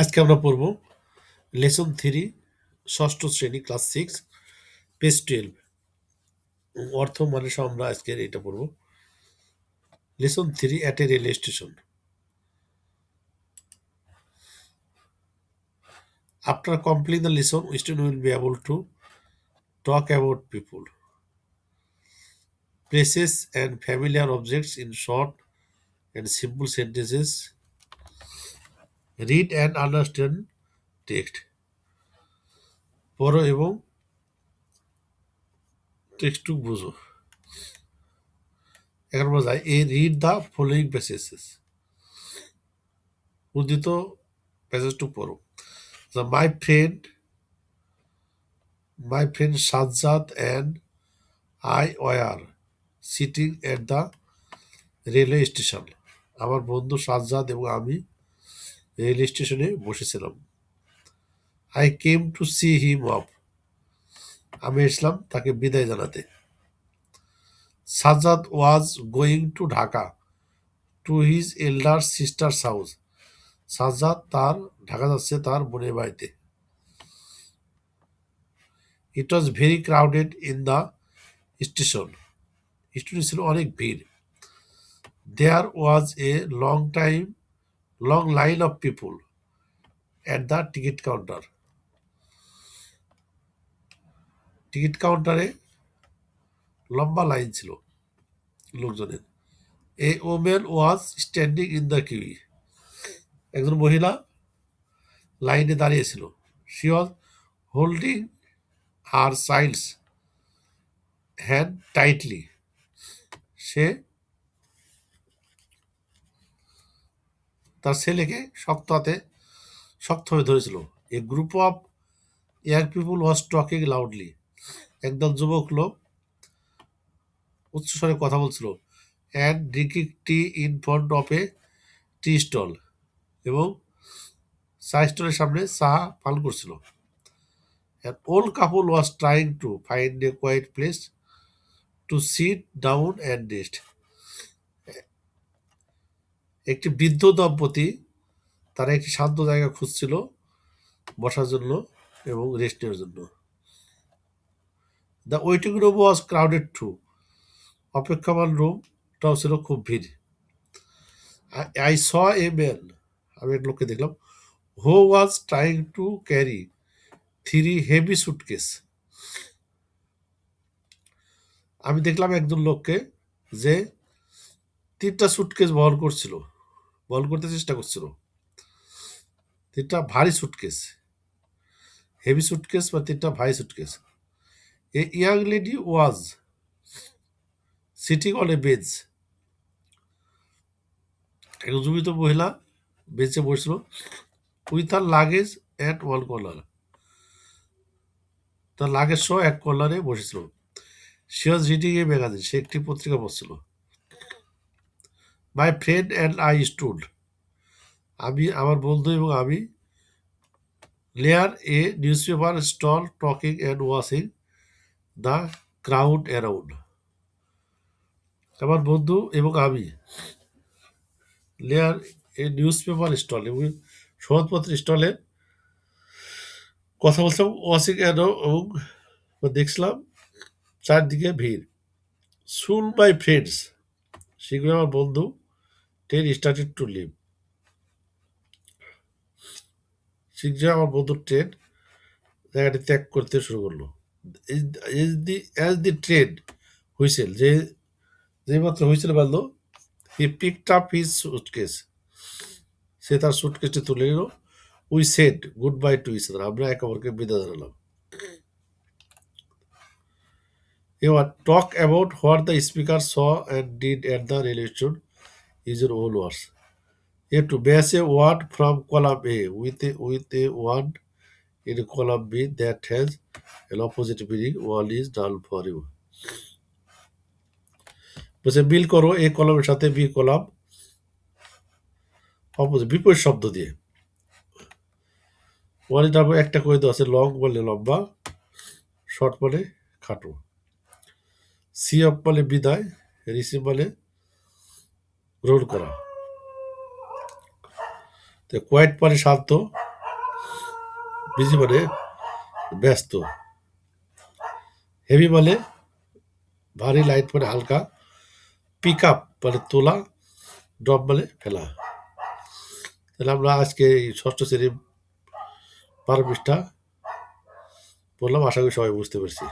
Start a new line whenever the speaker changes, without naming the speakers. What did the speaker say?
আজকে আমরা পড়ব লেসন 3 ষষ্ঠ শ্রেণী ক্লাস 6 পেজ 12 অর্থ মানে সহ আমরা আজকে এটা পড়ব। Lesson 3 at a railway station. After completing the lesson, student will be able to talk about people, places and familiar objects in short and simple sentences. Read and understand text. পড়ো এবং টেক্সটুক বুঝো। এখন আমরা যাই রিড দ্য ফলোয়িং প্যাসেজেস। উদ্ধৃত প্যাসেজটুক পড়ো। My friend Sajjad and I were sitting at the railway station. আমার বন্ধু সাজ্জাদ এবং আমি রেল স্টেশনে বসেছিলাম। I came to see him off. আমি এসলাম তাকে বিদায় জানাতে। Sajjad was going to Dhaka to his elder sister's house. Sajjad তার ঢাকা যাচ্ছে তার বোনের বাড়িতে। It was very crowded in the station. স্টেশনে ছিল অনেক ভিড়। There was a long line of people at the ticket counter. Ticket কাউন্টারে লম্বা লাইন ছিল লোকজনের। A woman was standing in the queue. একজন মহিলা লাইনে দাঁড়িয়েছিল। She was holding her child's hand tightly. সে তার ছেলেকে শক্তভাবে ধরেছিল। A group of young people was talking loudly. একদল যুবক লোক উচ্চস্বরে কথা বলছিল। And drinking tea in front of a tea stall. এবং চা স্টলের সামনে চা পান করছিল। An old couple was trying to find a quiet place to sit down and rest. একটি বৃদ্ধ দম্পতি তারা একটি শান্ত জায়গা খুঁজছিল বসার জন্য এবং রেস্ট নেওয়ার জন্য। The waiting room was crowded too. অপেক্ষমান রুমটাও ছিল খুব ভিড়। I saw a man. আমি এক লোককে দেখলাম। Who was trying to carry 3 heavy suitcase. আমি দেখলাম একজন লোককে যে 3টা সুটকেস বহন করতে চেষ্টা করছিল। 3টা ভারী সুটকেস, হেভি সুটকেস বা 3টা ভারী suitcase. A young lady was sitting on a bench. একজন যুবিত মহিলা বেঞ্চে বসছিল। With her luggage at one corner. তার লাগেজ সহ এক কর্নারে বসেছিল। She was reading a magazine. সে একটি পত্রিকা পড়ছিল। My friend and I stood. আমার বন্ধু এবং আমি near a newspaper stall talking and watching the crowd around. আমার বন্ধু এবং আমি near a newspaper stall এবং সংবাদপত্র স্টলে কথা বলছিলাম। ওয়াচিং এবং দেখছিলাম চারদিকে ভিড়। সুন মাই ফ্রেন্ডস। শীঘ্রই আমার বন্ধু ট্রেন স্টার্টেড টু লিভ। শীঘ্রই আমার বন্ধু ট্রেন জায়গাটি ত্যাগ করতে শুরু করলো। As the train whistle. যে মাত্র হুইসেল বাজলো, he picked up his suitcase. সে তার সুটকেসটি তুলে নিল। We said goodbye to each other. আমরা একে অপরকে বিদায় জানালাম। এবার talk about what the speaker saw and did at the railway station is your own words. to match a word from column A with a word in column B that has an opposite meaning, one is done for you. বলছে মিল করো এ কলমের সাথে B column opposite বিপরীত শব্দ দিয়ে। One is done একটা করে দেওয়া আছে। লং বলে লম্বা, শর্ট মানে খাটো। সি অফ মানে বিদায়, রিসিভ মানে গ্রহণ করা। কোয়াইট মানে শান্ত, বিজি মানে ব্যস্ত, হেভি মানে ভারী, লাইট মানে হালকা, পিক আপ মানে তোলা, ড্রপ মানে ফেলা। তাহলে আমরা আজকে এই ষষ্ঠ শ্রেণীর 12 পৃষ্ঠা বললাম, আশা করি সবাই বুঝতে পারছি।